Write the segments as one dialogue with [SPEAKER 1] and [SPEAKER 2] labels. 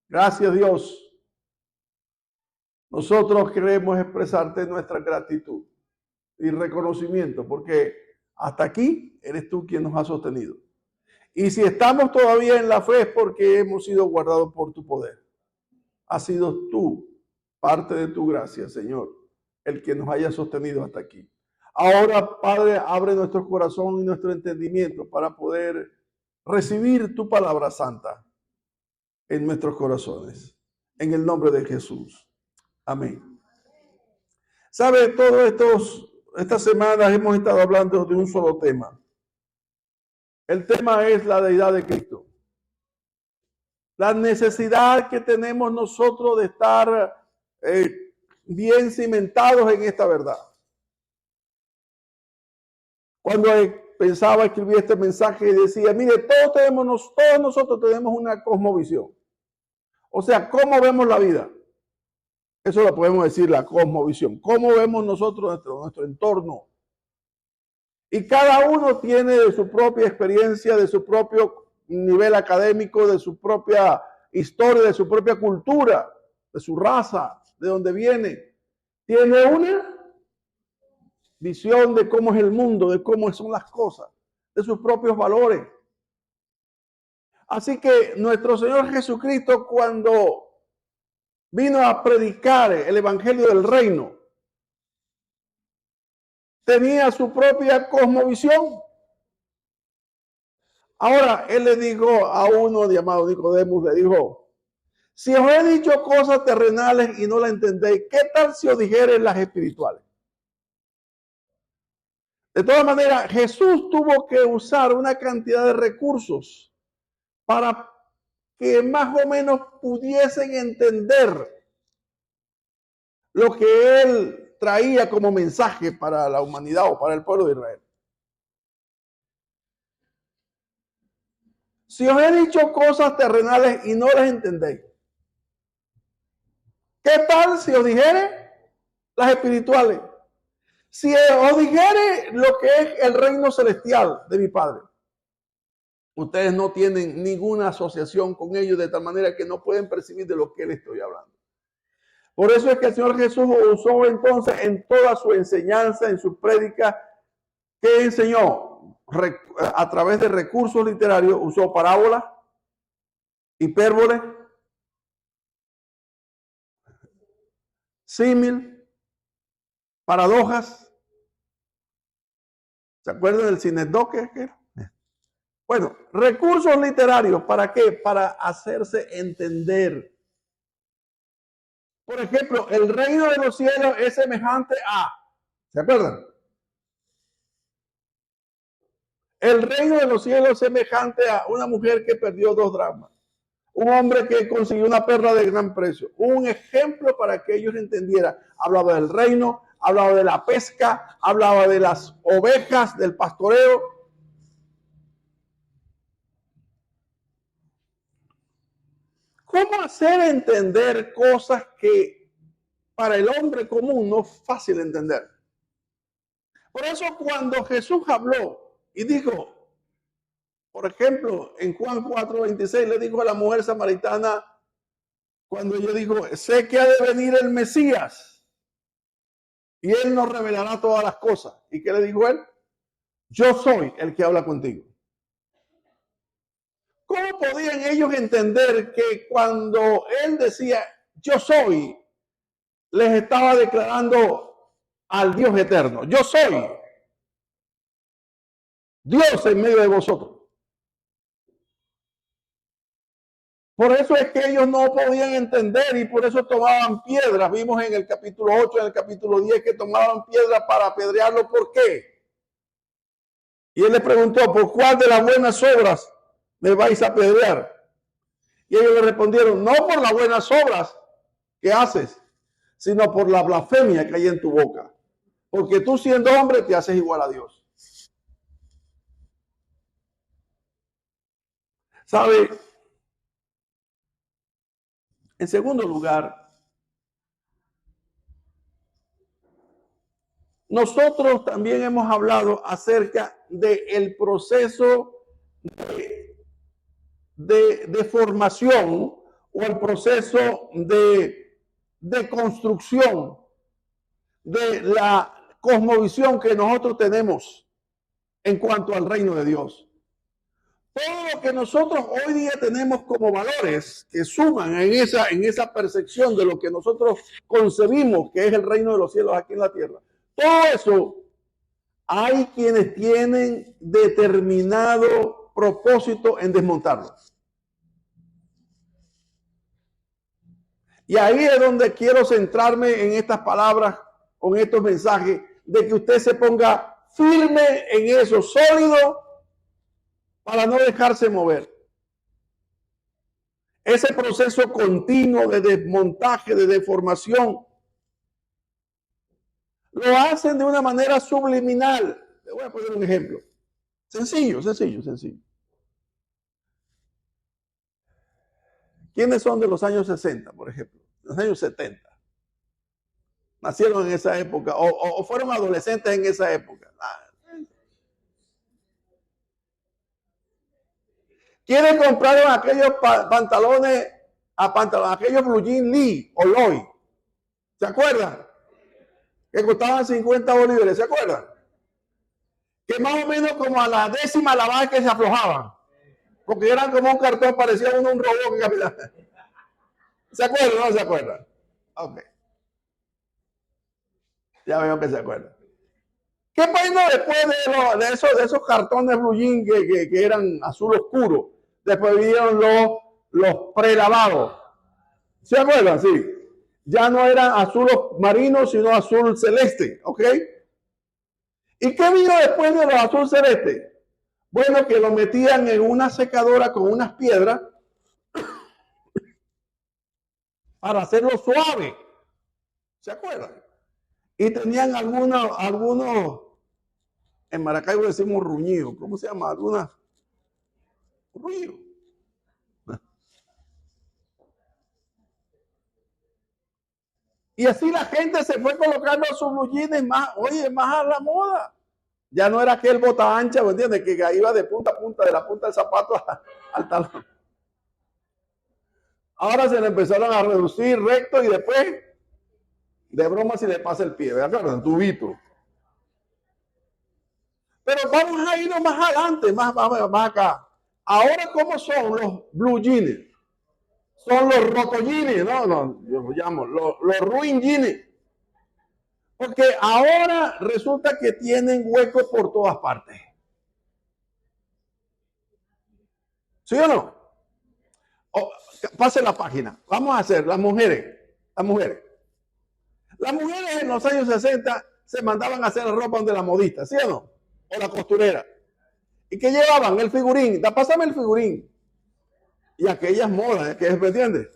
[SPEAKER 1] Gracias, Dios. Nosotros queremos expresarte nuestra gratitud y reconocimiento, porque hasta aquí eres tú quien nos ha sostenido. Y si estamos todavía en la fe es porque hemos sido guardados por tu poder. Has sido tú, parte de tu gracia, Señor, el que nos haya sostenido hasta aquí. Ahora, Padre, abre nuestro corazón y nuestro entendimiento para poder recibir tu palabra santa en nuestros corazones. En el nombre de Jesús. Amén. ¿Sabe? Estas semanas hemos estado hablando de un solo tema. El tema es la deidad de Cristo. La necesidad que tenemos nosotros de estar bien cimentados en esta verdad. Cuando pensaba escribir este mensaje decía, mire, todos nosotros tenemos una cosmovisión. O sea, ¿cómo vemos la vida? Eso lo podemos decir, la cosmovisión. ¿Cómo vemos nosotros nuestro entorno? Y cada uno tiene de su propia experiencia, de su propio nivel académico, de su propia historia, de su propia cultura, de su raza, de donde viene. Tiene una visión de cómo es el mundo, de cómo son las cosas, de sus propios valores. Así que nuestro Señor Jesucristo, cuando vino a predicar el evangelio del reino, tenía su propia cosmovisión. Ahora, él le dijo a uno llamado Nicodemo, le dijo, si os he dicho cosas terrenales y no las entendéis, ¿qué tal si os dijere las espirituales? De todas maneras, Jesús tuvo que usar una cantidad de recursos para que más o menos pudiesen entender lo que él traía como mensaje para la humanidad o para el pueblo de Israel. Si os he dicho cosas terrenales y no las entendéis, ¿qué tal si os dijere las espirituales? Si os dijere lo que es el reino celestial de mi Padre, ustedes no tienen ninguna asociación con ellos de tal manera que no pueden percibir de lo que les estoy hablando. Por eso es que el Señor Jesús usó entonces en toda su enseñanza, en su prédica, que enseñó a través de recursos literarios, usó parábolas, hipérboles, símil, paradojas. ¿Se acuerdan del sinécdoque? Bueno, recursos literarios, ¿para qué? Para hacerse entender. Por ejemplo, el reino de los cielos es semejante a, ¿se acuerdan? El reino de los cielos es semejante a una mujer que perdió 2 dracmas. Un hombre que consiguió una perla de gran precio. Un ejemplo para que ellos entendieran. Hablaba del reino, hablaba de la pesca, hablaba de las ovejas, del pastoreo. ¿Cómo hacer entender cosas que para el hombre común no es fácil entender? Por eso cuando Jesús habló y dijo, por ejemplo, en Juan 4:26 le dijo a la mujer samaritana, cuando ella dijo, sé que ha de venir el Mesías y él nos revelará todas las cosas. ¿Y qué le dijo él? Yo soy el que habla contigo. ¿Cómo podían ellos entender que cuando él decía, yo soy, les estaba declarando al Dios eterno? Yo soy Dios en medio de vosotros. Por eso es que ellos no podían entender y por eso tomaban piedras. Vimos en el capítulo 8, en el capítulo 10 que tomaban piedras para apedrearlo. ¿Por qué? Y él les preguntó, ¿por cuál de las buenas obras me vais a apedrear? Y ellos le respondieron, no por las buenas obras que haces, sino por la blasfemia que hay en tu boca. Porque tú siendo hombre te haces igual a Dios. ¿Sabe? En segundo lugar, nosotros también hemos hablado acerca del proceso de formación o el proceso de construcción de la cosmovisión que nosotros tenemos en cuanto al reino de Dios. Todo lo que nosotros hoy día tenemos como valores que suman en esa percepción de lo que nosotros concebimos que es el reino de los cielos aquí en la tierra. Todo eso, hay quienes tienen determinado propósito en desmontarlo. Y ahí es donde quiero centrarme en estas palabras, con estos mensajes, de que usted se ponga firme en eso, sólido, para no dejarse mover. Ese proceso continuo de desmontaje, de deformación, lo hacen de una manera subliminal. Le voy a poner un ejemplo. Sencillo. ¿Quiénes son de los años 60, por ejemplo? Los años 70. Nacieron en esa época o fueron adolescentes en esa época. ¿Quieren comprar aquellos pantalones, aquellos blue jean Lee o Lloyd? ¿Se acuerdan? Que costaban 50 bolívares, ¿se acuerdan? Que más o menos como a la décima lavada que se aflojaban. Porque eran como un cartón, parecía un robot que caminaba. ¿Se acuerdan o no se acuerdan? Ok. Ya veo que se acuerdan. ¿Qué pasó después de esos cartones blue jean que eran azul oscuro? Después vinieron los prelavados. ¿Se acuerdan? Sí. Ya no eran azul marino, sino azul celeste. ¿Ok? ¿Y qué vino después de los azul celeste? Bueno, que lo metían en una secadora con unas piedras para hacerlo suave. ¿Se acuerdan? Y tenían algunos, en Maracaibo decimos ruñidos. ¿Cómo se llama? Algunas ruido. Y así la gente se fue colocando sus blue jeans más a la moda. Ya no era aquel bota ancha, ¿me entiendes? Que iba de punta a punta, de la punta del zapato al talón. Ahora se le empezaron a reducir recto y después, de broma, si le pasa el pie, ¿verdad? Tubito. Pero vamos a irnos más adelante, más acá. Ahora, ¿cómo son los blue jeans? Son los rotollines, yo lo llamo los ruin jeans. Porque ahora resulta que tienen huecos por todas partes. ¿Sí o no? Pase la página. Vamos a hacer las mujeres. Las mujeres en los años 60 se mandaban a hacer la ropa donde la modista, ¿sí o no? O la costurera. ¿Y qué llevaban? El figurín. Pásame el figurín. Y aquellas modas, ¿me entiendes?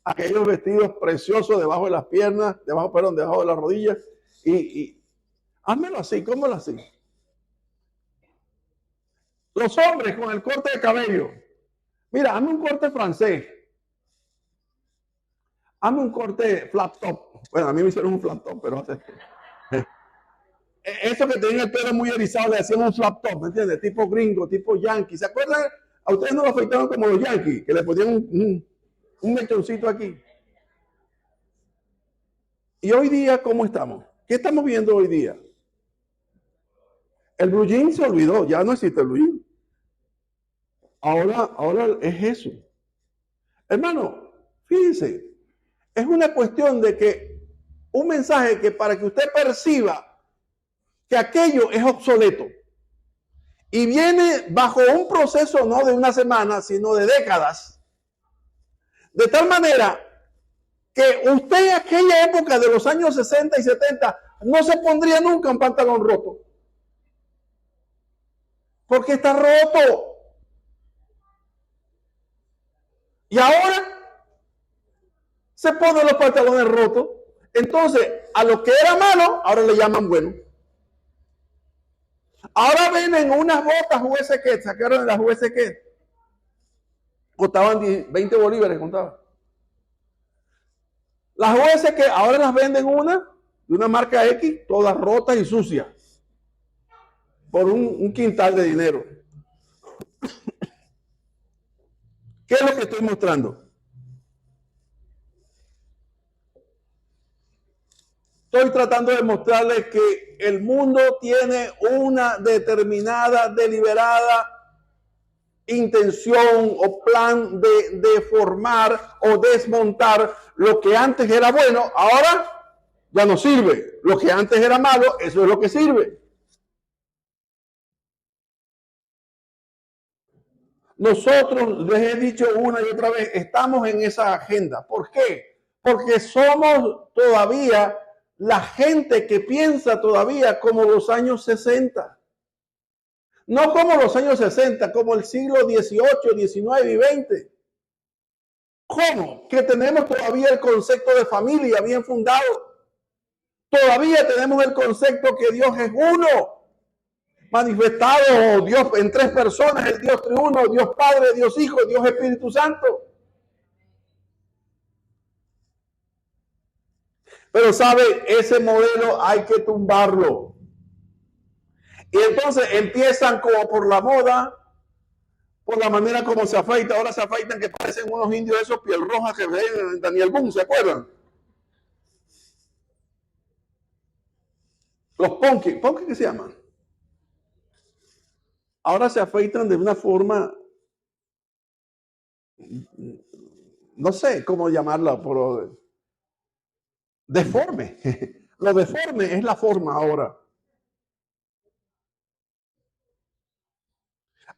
[SPEAKER 1] Aquellos vestidos preciosos debajo de las piernas, debajo de las rodillas. Y házmelo así, ¿cómo lo así? Los hombres con el corte de cabello. Mira, hazme un corte francés. Hazme un corte flat top. Bueno, a mí me hicieron un flat top, pero eso que tenía el pelo muy erizado le hacían un flat top, ¿me entiendes? Tipo gringo, tipo yankee. ¿Se acuerdan? A ustedes no lo afeitaron como los yankees, que le ponían un mechoncito aquí. Y hoy día, ¿cómo estamos? ¿Qué estamos viendo hoy día? El blue jean se olvidó, ya no existe el blue jean. Ahora es eso. Hermano, fíjense, es una cuestión de que un mensaje que para que usted perciba que aquello es obsoleto y viene bajo un proceso no de una semana, sino de décadas, de tal manera que usted en aquella época de los años 60 y 70 no se pondría nunca un pantalón roto. Porque está roto. Y ahora se ponen los pantalones rotos. Entonces, a lo que era malo, ahora le llaman bueno. Ahora venden unas botas USK, sacaron de las USK. Costaban 20 bolívares, contaban. Las USK ahora las venden de una marca X, todas rotas y sucias. Por un quintal de dinero. ¿Qué es lo que estoy mostrando? Estoy tratando de mostrarles que el mundo tiene una determinada, deliberada intención o plan de formar o desmontar lo que antes era bueno, ahora ya no sirve. Lo que antes era malo, eso es lo que sirve. Nosotros, les he dicho una y otra vez, estamos en esa agenda. ¿Por qué? Porque somos todavía la gente que piensa todavía como los años 60. No como los años 60, como el siglo XVIII, XIX y XX. ¿Cómo? Que tenemos todavía el concepto de familia bien fundado. Todavía tenemos el concepto que Dios es uno. Manifestado Dios en tres personas, el Dios triuno, Dios Padre, Dios Hijo, Dios Espíritu Santo. Pero sabe, ese modelo hay que tumbarlo. Y entonces empiezan como por la moda, por la manera como se afeita. Ahora se afeitan que parecen unos indios esos piel roja que ven en Daniel Boone, ¿se acuerdan? Los punky ¿qué se llaman? Ahora se afeitan de una forma, no sé cómo llamarla, pero deforme. Lo deforme es la forma ahora.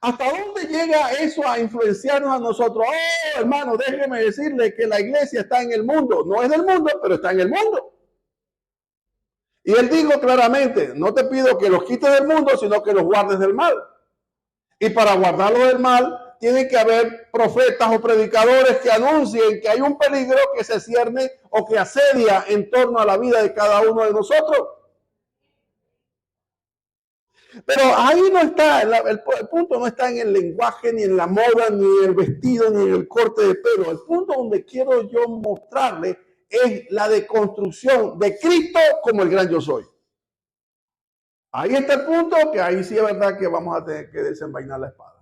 [SPEAKER 1] ¿Hasta dónde llega eso a influenciarnos a nosotros? Oh, hermano, déjeme decirle que la iglesia está en el mundo. No es del mundo, pero está en el mundo. Y él dijo claramente, no te pido que los quites del mundo, sino que los guardes del mal. Y para guardarlos del mal, tiene que haber profetas o predicadores que anuncien que hay un peligro que se cierne o que asedia en torno a la vida de cada uno de nosotros. Pero ahí no está, el punto no está en el lenguaje, ni en la moda, ni en el vestido, ni en el corte de pelo. El punto donde quiero yo mostrarle es la deconstrucción de Cristo como el gran yo soy. Ahí está el punto, que ahí sí es verdad que vamos a tener que desenvainar la espada.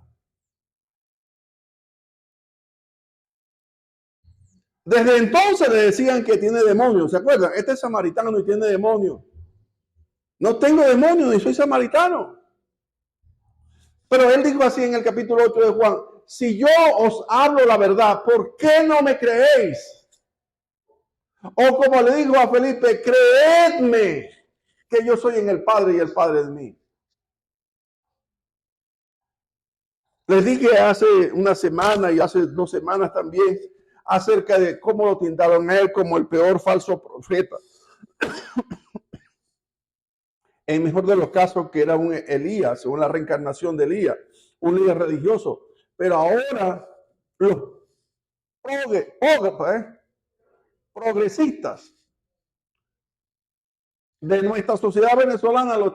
[SPEAKER 1] Desde entonces le decían que tiene demonios, ¿se acuerdan? Este es samaritano y tiene demonios. No tengo demonios ni soy samaritano. Pero él dijo así en el capítulo 8 de Juan, si yo os hablo la verdad, ¿por qué no me creéis? O como le dijo a Felipe, creedme que yo soy en el Padre y el Padre en mí. Les dije hace una semana y hace 2 semanas también acerca de cómo lo tintaron a él como el peor falso profeta. En mejor de los casos, que era un Elías, según la reencarnación de Elías, un líder religioso. Pero ahora los progresistas de nuestra sociedad venezolana lo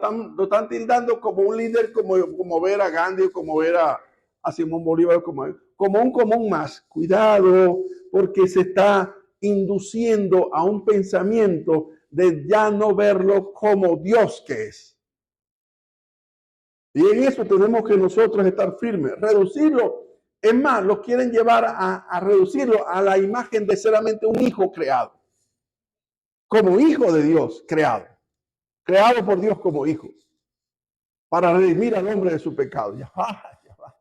[SPEAKER 1] están tildando como un líder, como ver a Gandhi, como ver a Simón Bolívar, como un común más. Cuidado, porque se está induciendo a un pensamiento de ya no verlo como Dios que es. Y en eso tenemos que nosotros estar firmes, reducirlo. Es más, lo quieren llevar a reducirlo a la imagen de solamente un hijo creado, como hijo de Dios creado por Dios como hijo, para redimir al hombre de su pecado. Ya va, ya va.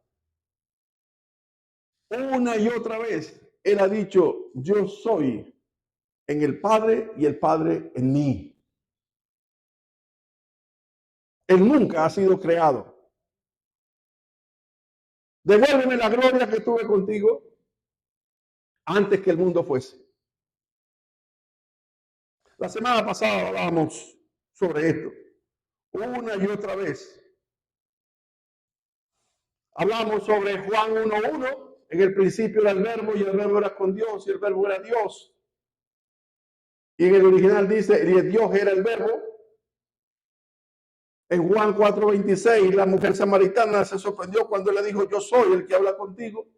[SPEAKER 1] Una y otra vez, él ha dicho, yo soy en el Padre y el Padre en mí. Él nunca ha sido creado. Devuélveme la gloria que tuve contigo antes que el mundo fuese. La semana pasada hablábamos sobre esto, una y otra vez. Hablamos sobre Juan 1:1, en el principio era el verbo y el verbo era con Dios y el verbo era Dios. Y en el original dice, y Dios era el verbo. En Juan 4:26, la mujer samaritana se sorprendió cuando le dijo, yo soy el que habla contigo.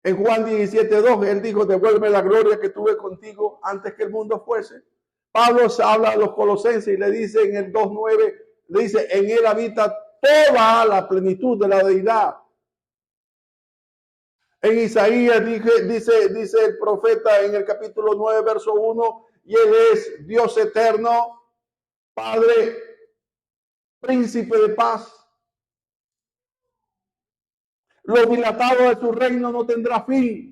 [SPEAKER 1] En Juan 17:2, él dijo, devuelve la gloria que tuve contigo antes que el mundo fuese. Pablo habla a los colosenses y le dice en el 2:9, le dice, en él habita toda la plenitud de la deidad. En Isaías dice el profeta en el capítulo 9, verso 1, y Él es Dios eterno, Padre, príncipe de paz. Lo dilatado de su reino no tendrá fin.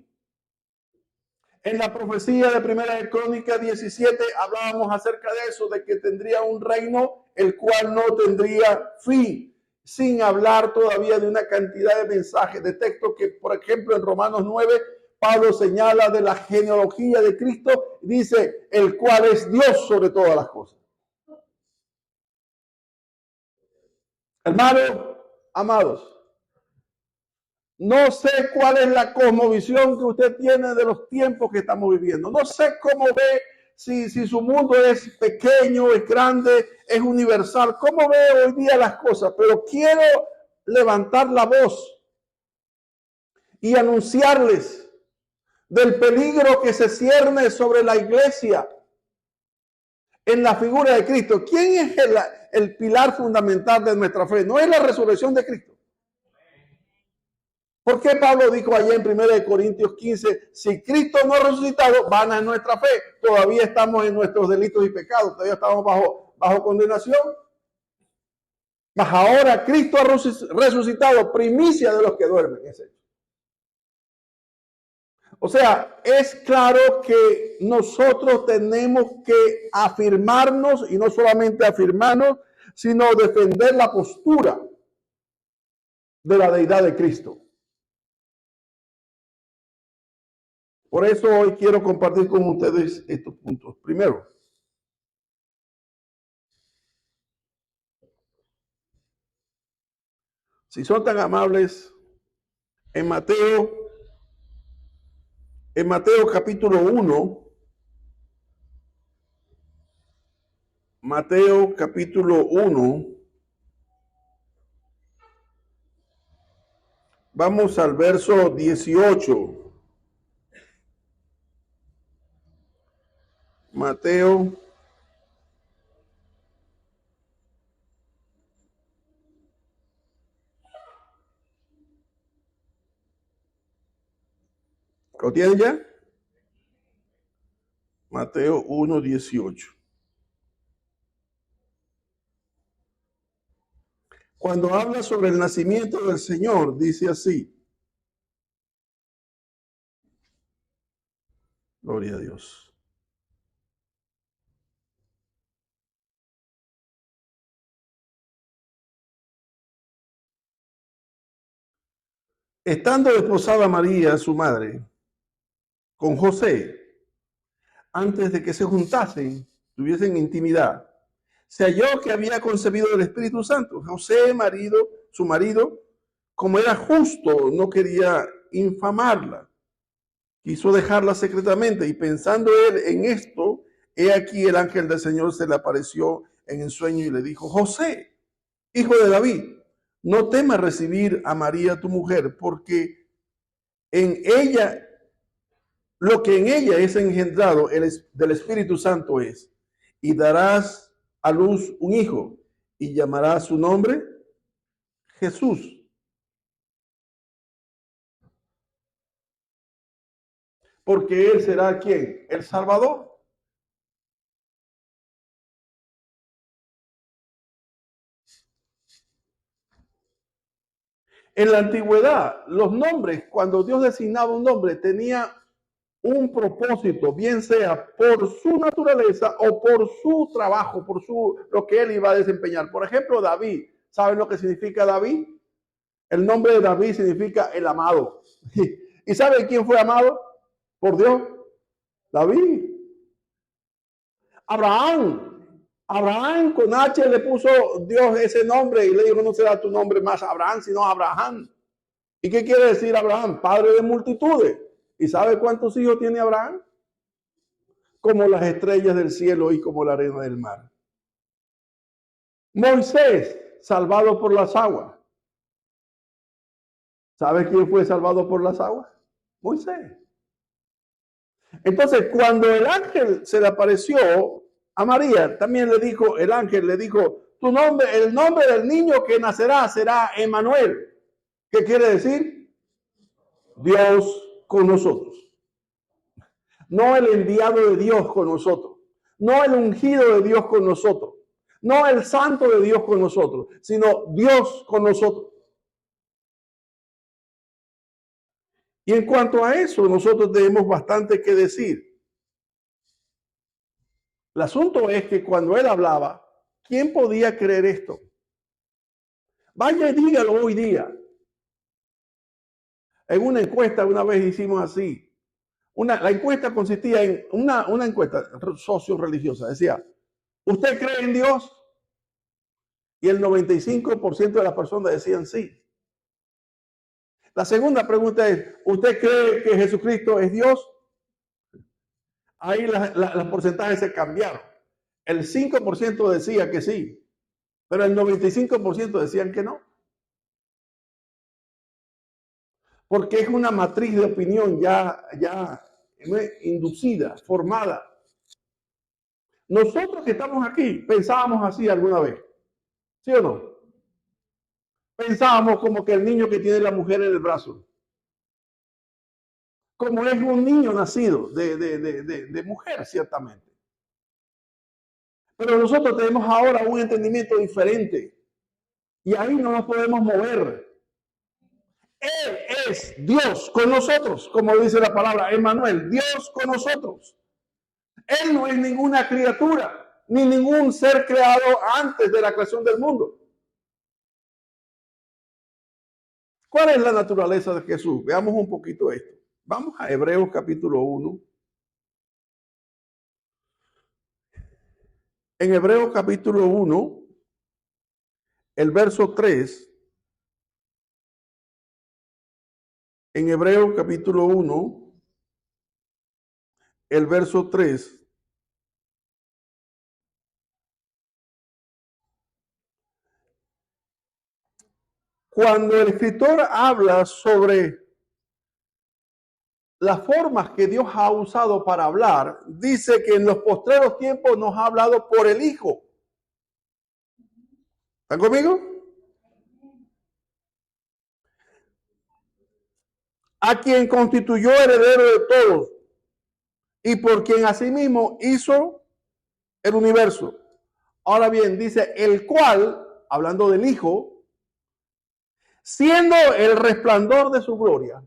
[SPEAKER 1] En la profecía de Primera de Crónicas 17 hablábamos acerca de eso, de que tendría un reino el cual no tendría fin, sin hablar todavía de una cantidad de mensajes, de textos que, por ejemplo, en Romanos 9, Pablo señala de la genealogía de Cristo, dice, el cual es Dios sobre todas las cosas. Hermanos, amados, no sé cuál es la cosmovisión que usted tiene de los tiempos que estamos viviendo. No sé cómo ve, si su mundo es pequeño, es grande, es universal. ¿Cómo ve hoy día las cosas? Pero quiero levantar la voz y anunciarles del peligro que se cierne sobre la iglesia en la figura de Cristo. ¿Quién es el pilar fundamental de nuestra fe? No es la resurrección de Cristo. ¿Por qué Pablo dijo allá en 1 Corintios 15, si Cristo no ha resucitado, vana es nuestra fe? Todavía estamos en nuestros delitos y pecados, todavía estamos bajo condenación. Mas ahora Cristo ha resucitado, primicia de los que duermen. O sea, es claro que nosotros tenemos que afirmarnos, y no solamente afirmarnos, sino defender la postura de la deidad de Cristo. Por eso hoy quiero compartir con ustedes estos puntos. Primero, si son tan amables, en Mateo capítulo 1, Mateo capítulo 1, vamos al verso 18. Mateo ¿lo tienen ya? Mateo 1:18. Cuando habla sobre el nacimiento del Señor, dice así. Gloria a Dios. Estando desposada María, su madre, con José, antes de que se juntasen, tuviesen intimidad, se halló que había concebido el Espíritu Santo. José, su marido, como era justo, no quería infamarla. Quiso dejarla secretamente, y pensando él en esto, he aquí el ángel del Señor se le apareció en el sueño y le dijo, José, hijo de David, no temas recibir a María tu mujer, porque en ella, lo que en ella es engendrado del Espíritu Santo es, y darás a luz un hijo, y llamarás su nombre Jesús. Porque él será ¿quién? El Salvador. En la antigüedad, los nombres, cuando Dios designaba un nombre, tenía un propósito, bien sea por su naturaleza o por su trabajo, por lo que él iba a desempeñar. Por ejemplo, David. ¿Saben lo que significa David? El nombre de David significa el amado. ¿Y saben quién fue amado por Dios? David. Abraham con H le puso Dios ese nombre y le dijo, no será tu nombre más Abraham, sino Abraham. ¿Y qué quiere decir Abraham? Padre de multitudes. ¿Y sabe cuántos hijos tiene Abraham? Como las estrellas del cielo y como la arena del mar. Moisés, salvado por las aguas. ¿Sabe quién fue salvado por las aguas? Moisés. Entonces, cuando el ángel se le apareció a María, también le dijo, el ángel le dijo, tu nombre, el nombre del niño que nacerá será Emmanuel. ¿Qué quiere decir? Dios con nosotros. No el enviado de Dios con nosotros. No el ungido de Dios con nosotros. No el santo de Dios con nosotros, sino Dios con nosotros. Y en cuanto a eso, nosotros tenemos bastante que decir. El asunto es que cuando él hablaba, ¿quién podía creer esto? Vaya y dígalo hoy día. En una encuesta una vez hicimos así. La encuesta consistía en una encuesta socio-religiosa. Decía, ¿usted cree en Dios? Y el 95% de las personas decían sí. La segunda pregunta es, ¿usted cree que Jesucristo es Dios? Ahí los porcentajes se cambiaron. El 5% decía que sí, pero el 95% decían que no. Porque es una matriz de opinión ya inducida, formada. Nosotros que estamos aquí pensábamos así alguna vez, ¿sí o no? Pensábamos como que el niño que tiene la mujer en el brazo, como es un niño nacido de mujer, ciertamente. Pero nosotros tenemos ahora un entendimiento diferente y ahí no nos podemos mover. Él es Dios con nosotros, como dice la palabra Emmanuel, Dios con nosotros. Él no es ninguna criatura, ni ningún ser creado antes de la creación del mundo. ¿Cuál es la naturaleza de Jesús? Veamos un poquito esto. Vamos a Hebreos capítulo 1. En Hebreos capítulo 1, el verso 3. En Hebreos capítulo 1, el verso 3. Cuando el escritor habla sobre las formas que Dios ha usado para hablar, dice que en los postreros tiempos nos ha hablado por el Hijo. ¿Están conmigo? A quien constituyó heredero de todos y por quien asimismo hizo el universo. Ahora bien, dice, el cual, hablando del Hijo, siendo el resplandor de su gloria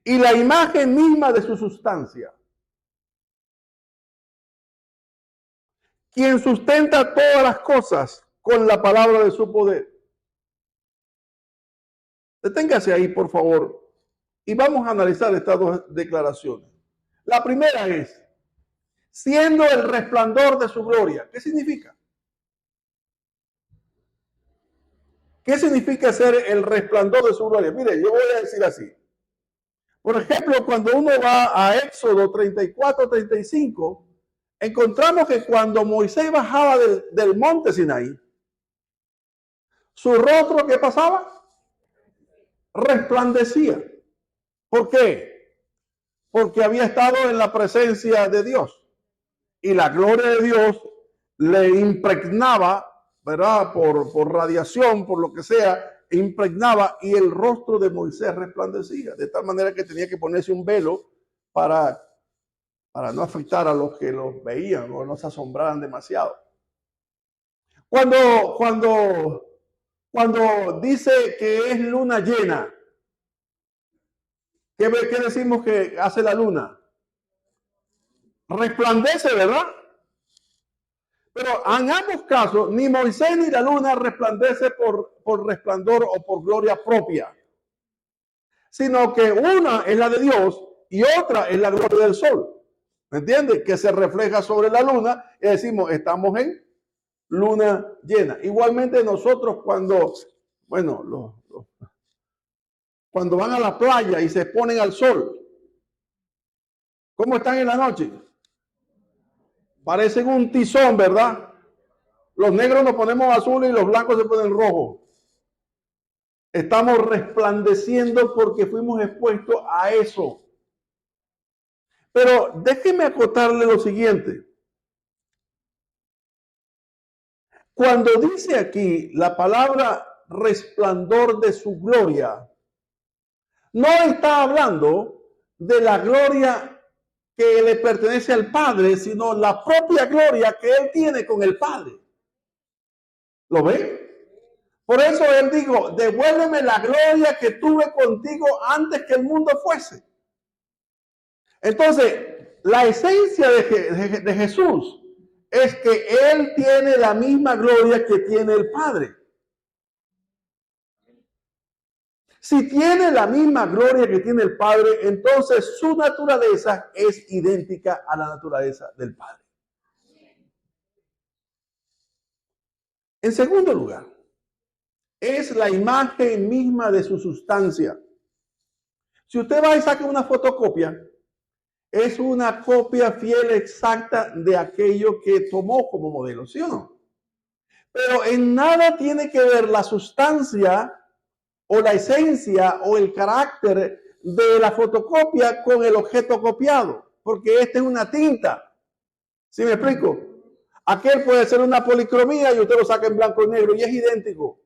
[SPEAKER 1] y la imagen misma de su sustancia, quien sustenta todas las cosas con la palabra de su poder. Deténgase ahí, por favor, y vamos a analizar estas dos declaraciones. La primera es, siendo el resplandor de su gloria. ¿Qué significa? ¿Qué significa ser el resplandor de su gloria? Mire, yo voy a decir así. Por ejemplo, cuando uno va a Éxodo 34, 35, encontramos que cuando Moisés bajaba del monte Sinaí, su rostro, ¿qué pasaba? Resplandecía. ¿Por qué? Porque había estado en la presencia de Dios y la gloria de Dios le impregnaba, ¿verdad? Por radiación, por lo que sea, impregnaba y el rostro de Moisés resplandecía, de tal manera que tenía que ponerse un velo para no afectar a los que los veían o no se asombraran demasiado. Cuando dice que es luna llena, ¿qué decimos que hace la luna? Resplandece, ¿verdad? Pero en ambos casos, ni Moisés ni la luna resplandece por resplandor o por gloria propia, sino que una es la de Dios y otra es la gloria del sol. ¿Me entiendes? Que se refleja sobre la luna y decimos, estamos en luna llena. Igualmente nosotros cuando van a la playa y se ponen al sol, ¿cómo están en la noche? Parecen un tizón, ¿verdad? Los negros nos ponemos azules y los blancos se ponen rojos. Estamos resplandeciendo porque fuimos expuestos a eso. Pero déjeme acotarle lo siguiente. Cuando dice aquí la palabra resplandor de su gloria, no está hablando de la gloria que le pertenece al Padre, sino la propia gloria que Él tiene con el Padre. ¿Lo ven? Por eso Él dijo, devuélveme la gloria que tuve contigo antes que el mundo fuese. Entonces, la esencia de Jesús es que Él tiene la misma gloria que tiene el Padre. Si tiene la misma gloria que tiene el Padre, entonces su naturaleza es idéntica a la naturaleza del Padre. En segundo lugar, es la imagen misma de su sustancia. Si usted va y saca una fotocopia, es una copia fiel exacta de aquello que tomó como modelo, ¿sí o no? Pero en nada tiene que ver la sustancia o la esencia o el carácter de la fotocopia con el objeto copiado, porque esta es una tinta. ¿Sí me explico? Aquel puede ser una policromía y usted lo saca en blanco y negro y es idéntico,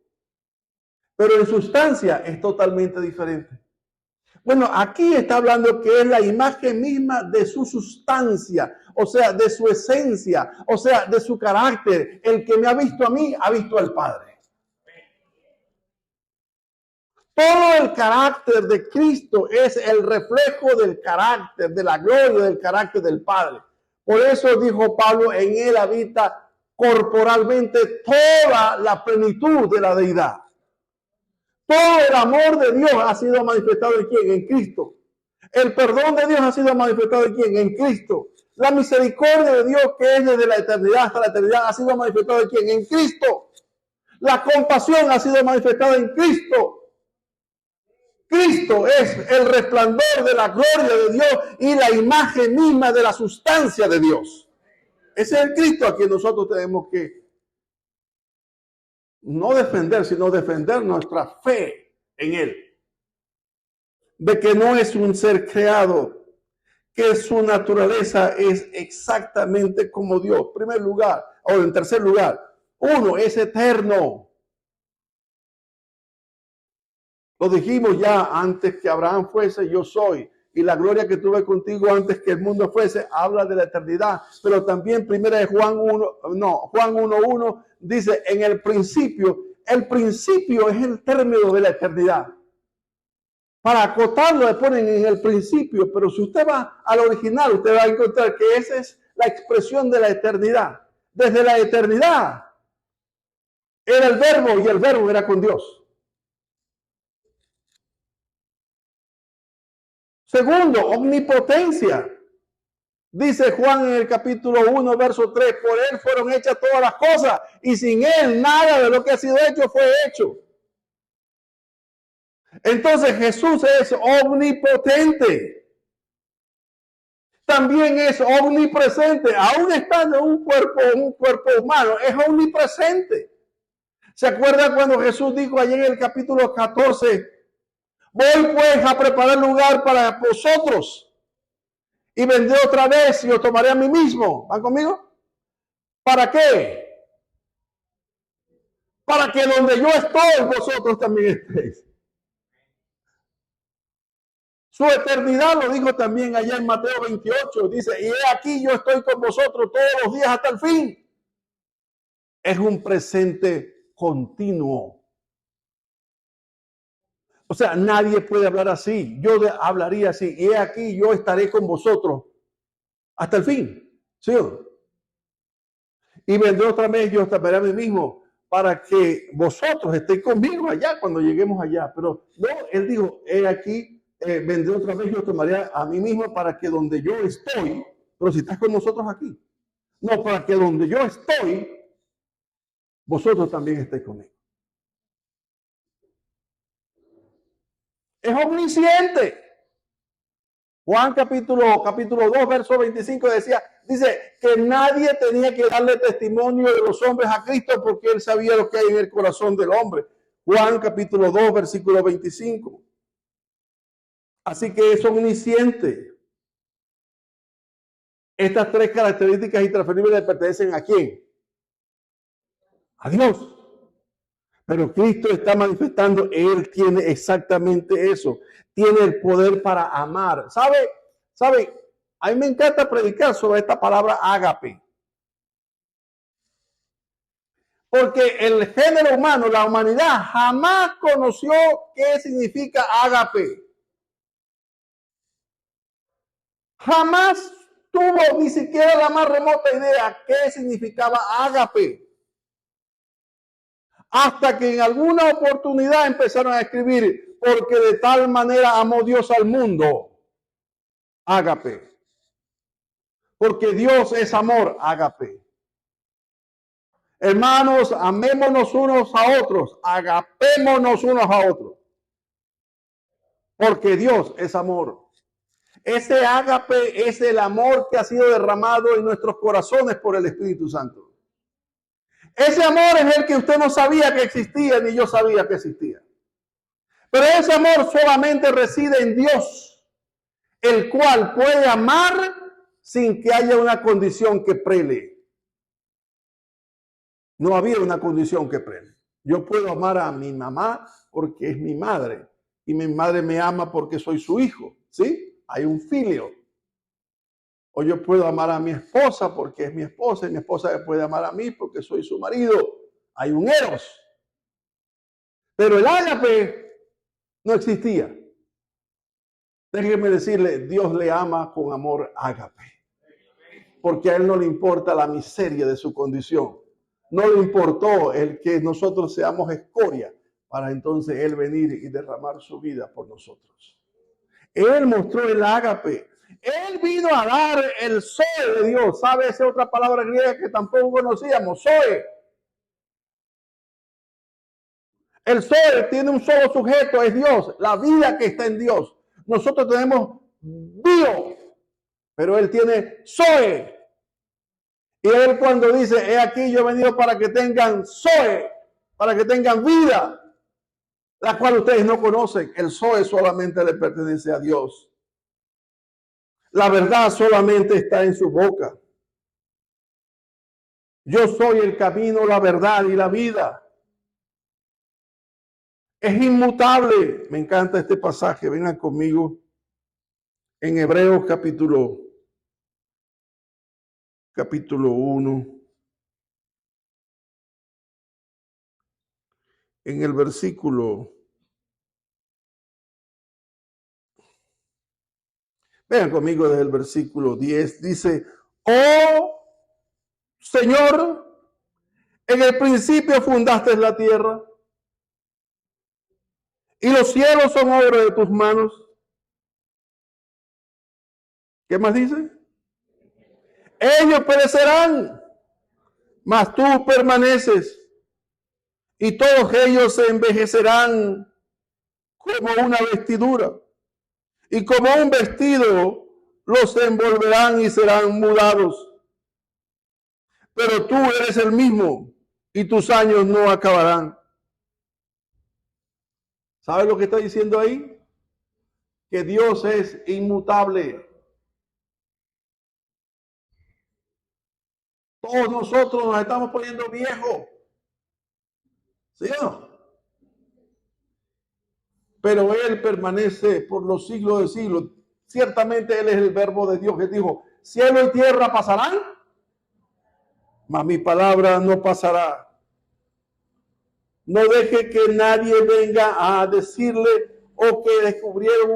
[SPEAKER 1] pero en sustancia es totalmente diferente. Bueno, aquí está hablando que es la imagen misma de su sustancia, o sea, de su esencia, o sea, de su carácter. El que me ha visto a mí, ha visto al Padre. Todo el carácter de Cristo es el reflejo del carácter, de la gloria del carácter del Padre. Por eso dijo Pablo, en Él habita corporalmente toda la plenitud de la deidad. Todo el amor de Dios ha sido manifestado en quién? En Cristo. El perdón de Dios ha sido manifestado en quién? En Cristo. La misericordia de Dios que es desde la eternidad hasta la eternidad ha sido manifestado en quién? En Cristo. La compasión ha sido manifestada en Cristo. Cristo es el resplandor de la gloria de Dios y la imagen misma de la sustancia de Dios. Ese es el Cristo a quien nosotros tenemos que no defender, sino defender nuestra fe en Él. De que no es un ser creado, que su naturaleza es exactamente como Dios. En primer lugar, o en tercer lugar, uno es eterno. Lo dijimos ya, antes que Abraham fuese, yo soy. Y la gloria que tuve contigo antes que el mundo fuese, habla de la eternidad. Pero también primera de Juan 1:1 dice, en el principio es el término de la eternidad. Para acotarlo le ponen en el principio, pero si usted va al original, usted va a encontrar que esa es la expresión de la eternidad. Desde la eternidad era el verbo y el verbo era con Dios. Segundo, omnipotencia. Dice Juan en el capítulo 1, verso 3, por Él fueron hechas todas las cosas y sin Él nada de lo que ha sido hecho fue hecho. Entonces Jesús es omnipotente. También es omnipresente. Aún estando en un cuerpo humano, es omnipresente. ¿Se acuerda cuando Jesús dijo allí en el capítulo 14, voy pues a preparar lugar para vosotros y vendré otra vez y os tomaré a mí mismo? ¿Van conmigo? ¿Para qué? Para que donde yo estoy, vosotros también estéis. Su eternidad lo dijo también allá en Mateo 28. Dice, y he aquí yo estoy con vosotros todos los días hasta el fin. Es un presente continuo. O sea, nadie puede hablar así. Yo hablaría así. Y he aquí yo estaré con vosotros hasta el fin. ¿Sí? Y vendré otra vez, yo estaré a mí mismo para que vosotros estéis conmigo allá cuando lleguemos allá. Pero no, él dijo, he aquí. Vendré otra vez, yo tomaré a mí mismo para que donde yo estoy, pero si estás con nosotros aquí, no, para que donde yo estoy, vosotros también estéis conmigo. Es omnisciente. Juan capítulo 2, verso 25 dice que nadie tenía que darle testimonio de los hombres a Cristo porque él sabía lo que hay en el corazón del hombre. Juan capítulo 2, versículo 25. Así que es omnisciente. Estas tres características intransferibles le pertenecen ¿a quién? A Dios. Pero Cristo está manifestando, Él tiene exactamente eso. Tiene el poder para amar. ¿Sabe? A mí me encanta predicar sobre esta palabra ágape. Porque el género humano, la humanidad, jamás conoció qué significa ágape. Jamás tuvo ni siquiera la más remota idea qué significaba ágape. Hasta que en alguna oportunidad empezaron a escribir, porque de tal manera amó Dios al mundo. Ágape. Porque Dios es amor. Ágape. Hermanos, amémonos unos a otros. Agapémonos unos a otros. Porque Dios es amor. Ese ágape es el amor que ha sido derramado en nuestros corazones por el Espíritu Santo. Ese amor es el que usted no sabía que existía, ni yo sabía que existía. Pero ese amor solamente reside en Dios, el cual puede amar sin que haya una condición que prele. No había una condición que prele. Yo puedo amar a mi mamá porque es mi madre, y mi madre me ama porque soy su hijo, ¿sí? Hay un filio. O yo puedo amar a mi esposa porque es mi esposa, y mi esposa me puede amar a mí porque soy su marido. Hay un eros. Pero el ágape no existía. Déjeme decirle, Dios le ama con amor ágape. Porque a Él no le importa la miseria de su condición. No le importó el que nosotros seamos escoria para entonces Él venir y derramar su vida por nosotros. Él mostró el ágape. Él vino a dar el zoe de Dios. ¿Sabe esa otra palabra griega que tampoco conocíamos? Zoe. El zoe tiene un solo sujeto, es Dios. La vida que está en Dios. Nosotros tenemos bio, pero Él tiene zoe. Y Él cuando dice, he aquí yo he venido para que tengan zoe, para que tengan vida, la cual ustedes no conocen. El zoe solamente le pertenece a Dios. La verdad solamente está en su boca. Yo soy el camino, la verdad y la vida. Es inmutable. Me encanta este pasaje. Vengan conmigo en Hebreos capítulo 1. En el versículo. Vean conmigo desde el versículo 10. Dice, oh Señor, en el principio fundaste la tierra y los cielos son obra de tus manos. ¿Qué más dice? Ellos perecerán, mas tú permaneces, y todos ellos se envejecerán como una vestidura, y como un vestido los envolverán y serán mudados. Pero tú eres el mismo, y tus años no acabarán. ¿Sabes lo que está diciendo ahí? Que Dios es inmutable. Todos nosotros nos estamos poniendo viejos. ¿Sí o no? Pero Él permanece por los siglos de siglos. Ciertamente Él es el verbo de Dios que dijo, cielo y tierra pasarán, mas mi palabra no pasará. No deje que nadie venga a decirle o que descubrieron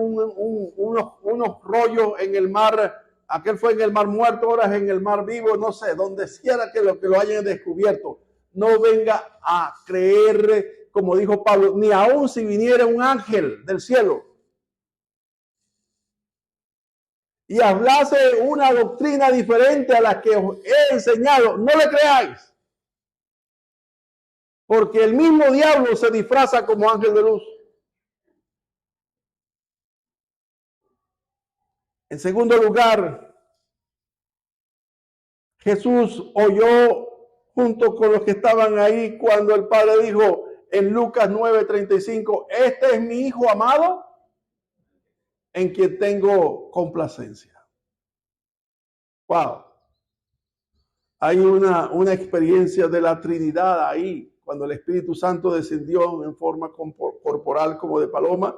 [SPEAKER 1] unos rollos en el mar. Aquel fue en el mar muerto, ahora es en el mar vivo, no sé, donde quiera que lo hayan descubierto. No venga a creer, como dijo Pablo, ni aun si viniera un ángel del cielo y hablase una doctrina diferente a la que os he enseñado, no le creáis. Porque el mismo diablo se disfraza como ángel de luz. En segundo lugar, Jesús oyó junto con los que estaban ahí cuando el Padre dijo en Lucas 9:35, este es mi Hijo amado en quien tengo complacencia. Wow. Hay una experiencia de la Trinidad ahí, cuando el Espíritu Santo descendió en forma corporal como de paloma.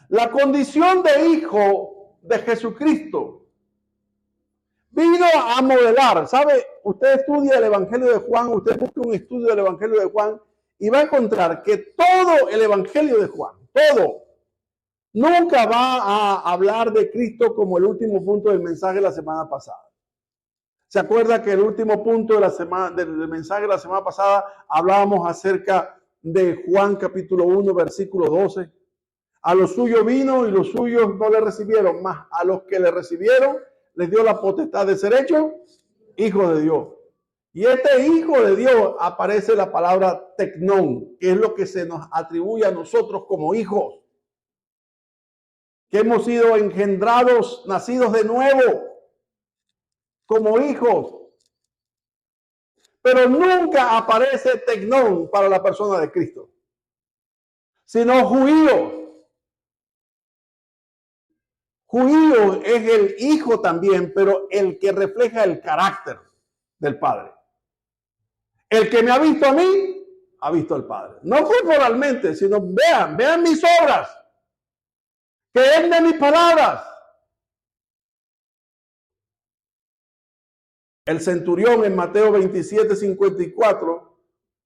[SPEAKER 1] La condición de hijo de Jesucristo Vino a modelar. ¿Sabe? Usted estudia el Evangelio de Juan, usted busca un estudio del Evangelio de Juan y va a encontrar que todo el Evangelio de Juan, todo, nunca va a hablar de Cristo como el último punto del mensaje de la semana pasada. ¿Se acuerda que el último punto de la semana, del mensaje de la semana pasada hablábamos acerca de Juan capítulo 1, versículo 12? A los suyos vino y los suyos no le recibieron, mas a los que le recibieron les dio la potestad de ser hechos hijos de Dios. Y este hijo de Dios aparece la palabra tecnón, que es lo que se nos atribuye a nosotros como hijos, que hemos sido engendrados, nacidos de nuevo, como hijos. Pero nunca aparece tecnón para la persona de Cristo, sino juío. Juío es el hijo también, pero el que refleja el carácter del Padre. El que me ha visto a mí, ha visto al Padre. No corporalmente, sino vean mis obras, creen de mis palabras. El centurión en Mateo 27:54,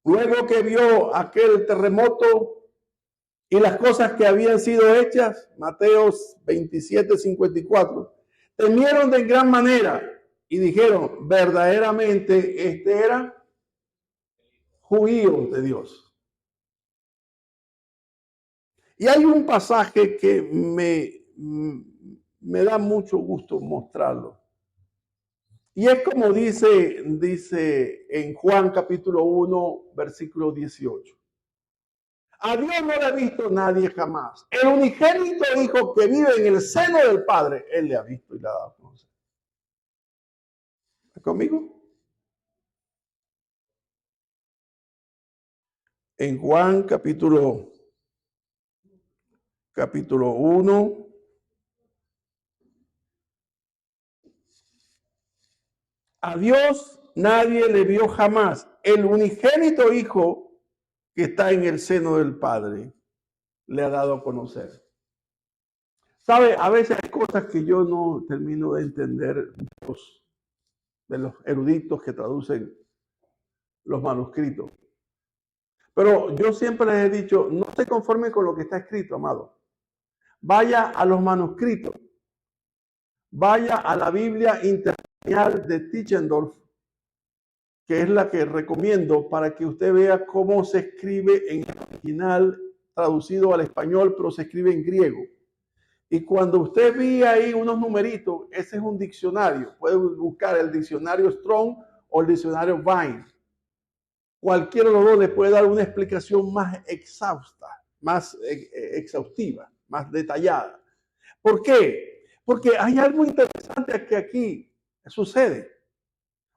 [SPEAKER 1] luego que vio aquel terremoto y las cosas que habían sido hechas, Mateo 27:54, temieron de gran manera y dijeron, verdaderamente este era judío de Dios. Y hay un pasaje que me da mucho gusto mostrarlo. Y es como dice en Juan capítulo 1, versículo 18. A Dios no le ha visto nadie jamás. El unigénito hijo que vive en el seno del Padre, él le ha visto y le ha dado a conocer. ¿Está conmigo? En Juan capítulo 1. A Dios nadie le vio jamás. El unigénito hijo que está en el seno del Padre le ha dado a conocer. ¿Sabe? A veces hay cosas que yo no termino de entender de los eruditos que traducen los manuscritos. Pero yo siempre les he dicho, no se conformen con lo que está escrito, amado. Vaya a los manuscritos. Vaya a la Biblia Internacional de Tischendorf, que es la que recomiendo para que usted vea cómo se escribe en el original traducido al español, pero se escribe en griego. Y cuando usted ve ahí unos numeritos, ese es un diccionario. Puede buscar el diccionario Strong o el diccionario Vine. Cualquiera de los dos le puede dar una explicación más exhausta, más exhaustiva, más detallada. ¿Por qué? Porque hay algo interesante que aquí sucede.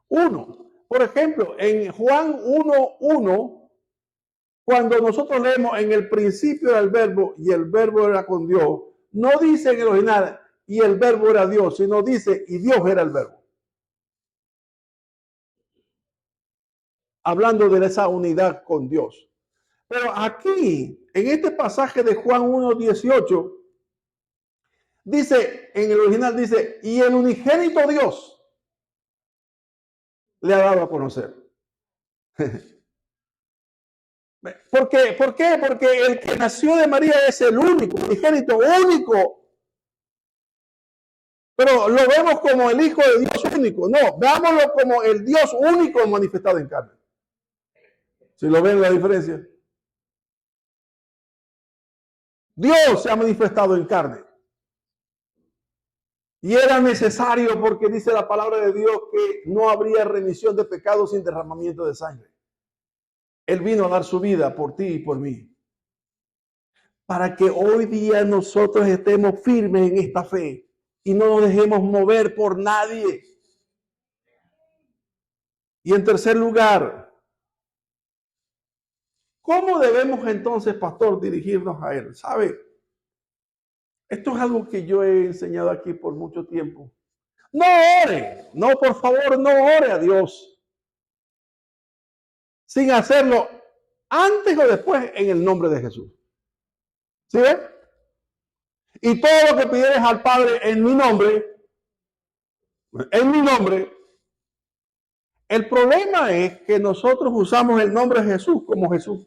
[SPEAKER 1] Uno, por ejemplo, en Juan 1:1, cuando nosotros leemos en el principio era el verbo y el verbo era con Dios, no dice en el original y el verbo era Dios, sino dice y Dios era el verbo. Hablando de esa unidad con Dios. Pero aquí, en este pasaje de Juan 1:18, dice, en el original dice, y el unigénito Dios le ha dado a conocer. ¿Por qué? ¿Por qué? Porque el que nació de María es el único, unigénito, único. Pero lo vemos como el Hijo de Dios único. No, veámoslo como el Dios único manifestado en carne. ¿Si lo ven la diferencia? Dios se ha manifestado en carne. Y era necesario porque dice la palabra de Dios que no habría remisión de pecados sin derramamiento de sangre. Él vino a dar su vida por ti y por mí. Para que hoy día nosotros estemos firmes en esta fe y no nos dejemos mover por nadie. Y en tercer lugar, ¿cómo debemos entonces, pastor, dirigirnos a Él? ¿Sabe? Esto es algo que yo he enseñado aquí por mucho tiempo. No ore, no, por favor, no ore a Dios sin hacerlo antes o después en el nombre de Jesús. ¿Sí ven? Y todo lo que pidieres al Padre en mi nombre, En mi nombre. El problema es que nosotros usamos el nombre de Jesús como Jesús.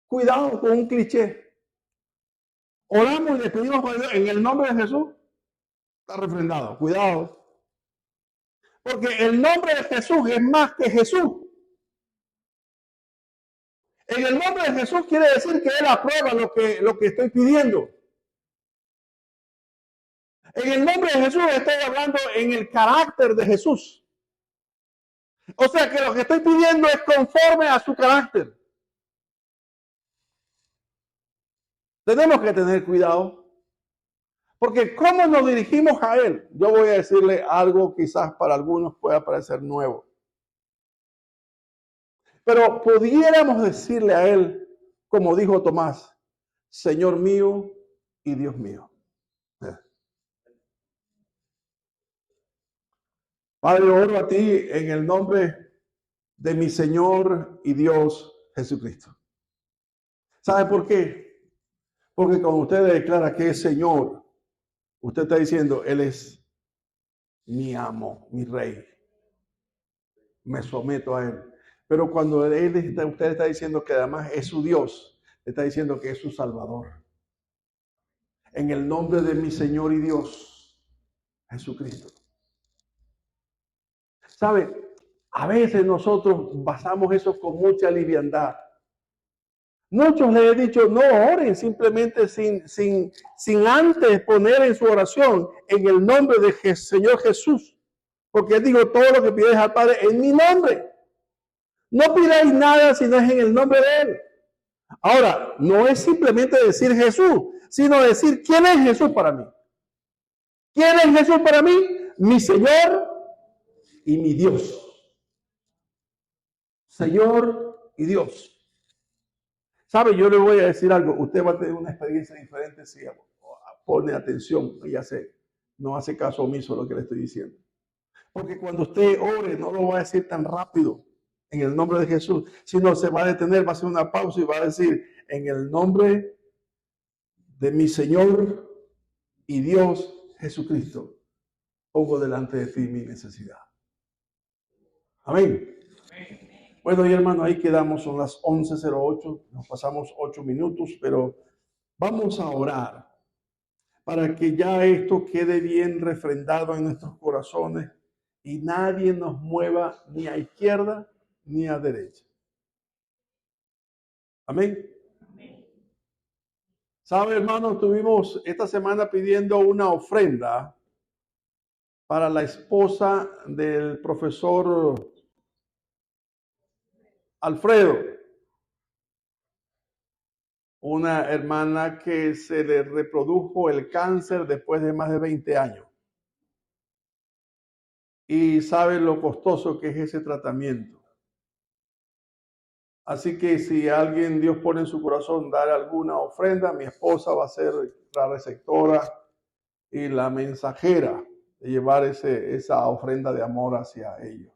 [SPEAKER 1] Cuidado con un cliché. Oramos y le pedimos a Dios en el nombre de Jesús. Está refrendado. Cuidado. Porque el nombre de Jesús es más que Jesús. En el nombre de Jesús quiere decir que Él aprueba lo que estoy pidiendo. En el nombre de Jesús estoy hablando en el carácter de Jesús. O sea que lo que estoy pidiendo es conforme a su carácter. Tenemos que tener cuidado. Porque ¿cómo nos dirigimos a Él? Yo voy a decirle algo quizás para algunos pueda parecer nuevo. Pero pudiéramos decirle a Él, como dijo Tomás, Señor mío y Dios mío. Padre, oro a ti en el nombre de mi Señor y Dios Jesucristo. ¿Sabe por qué? Porque cuando usted declara que es Señor, usted está diciendo, Él es mi amo, mi rey. Me someto a Él. Pero cuando usted está diciendo que además es su Dios, está diciendo que es su Salvador. En el nombre de mi Señor y Dios, Jesucristo. ¿Sabe? A veces nosotros basamos eso con mucha liviandad. Muchos le he dicho, no oren simplemente sin antes poner en su oración en el nombre de Señor Jesús. Porque digo, todo lo que pides al Padre en mi nombre. No pidáis nada si no es en el nombre de Él. Ahora, no es simplemente decir Jesús, sino decir quién es Jesús para mí. ¿Quién es Jesús para mí? Mi Señor y mi Dios. Señor y Dios. ¿Sabe? Yo le voy a decir algo. Usted va a tener una experiencia diferente si pone atención y no hace caso omiso a lo que le estoy diciendo. Porque cuando usted ore, no lo va a decir tan rápido en el nombre de Jesús, sino se va a detener, va a hacer una pausa y va a decir, en el nombre de mi Señor y Dios Jesucristo, pongo delante de ti mi necesidad. Amén. Bueno, y hermano, ahí quedamos, son las 11:08, nos pasamos 8 minutos, pero vamos a orar para que ya esto quede bien refrendado en nuestros corazones y nadie nos mueva ni a izquierda ni a derecha. Amén. ¿Sabe, hermano? Estuvimos esta semana pidiendo una ofrenda para la esposa del profesor Alfredo, una hermana que se le reprodujo el cáncer después de más de 20 años. Y sabe lo costoso que es ese tratamiento. Así que si alguien, Dios pone en su corazón dar alguna ofrenda, mi esposa va a ser la receptora y la mensajera de llevar esa ofrenda de amor hacia ellos.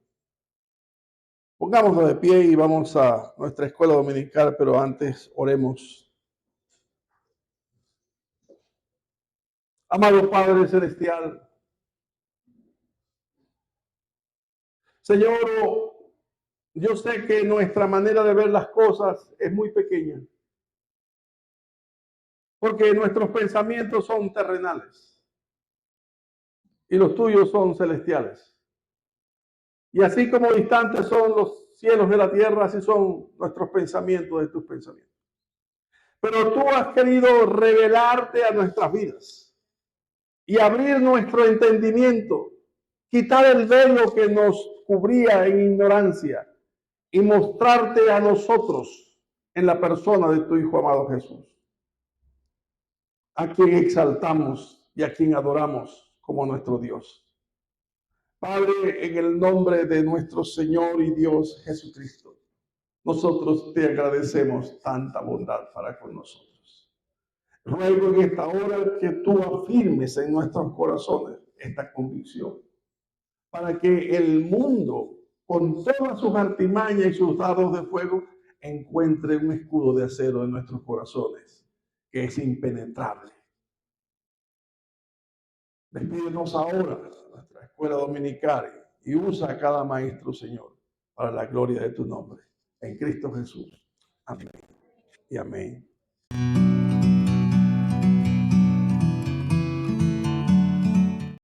[SPEAKER 1] Pongámonos de pie y vamos a nuestra escuela dominical, pero antes oremos. Amado Padre Celestial, Señor, yo sé que nuestra manera de ver las cosas es muy pequeña, porque nuestros pensamientos son terrenales y los tuyos son celestiales. Y así como distantes son los cielos de la tierra, así son nuestros pensamientos de tus pensamientos. Pero tú has querido revelarte a nuestras vidas y abrir nuestro entendimiento, quitar el velo que nos cubría en ignorancia y mostrarte a nosotros en la persona de tu Hijo amado Jesús, a quien exaltamos y a quien adoramos como nuestro Dios. Padre, en el nombre de nuestro Señor y Dios Jesucristo, nosotros te agradecemos tanta bondad para con nosotros. Ruego en esta hora que tú afirmes en nuestros corazones esta convicción, para que el mundo, con todas sus artimañas y sus dardos de fuego, encuentre un escudo de acero en nuestros corazones, que es impenetrable. Despídenos ahora de nuestra escuela dominical y usa a cada maestro, Señor, para la gloria de tu nombre. En Cristo Jesús. Amén y amén.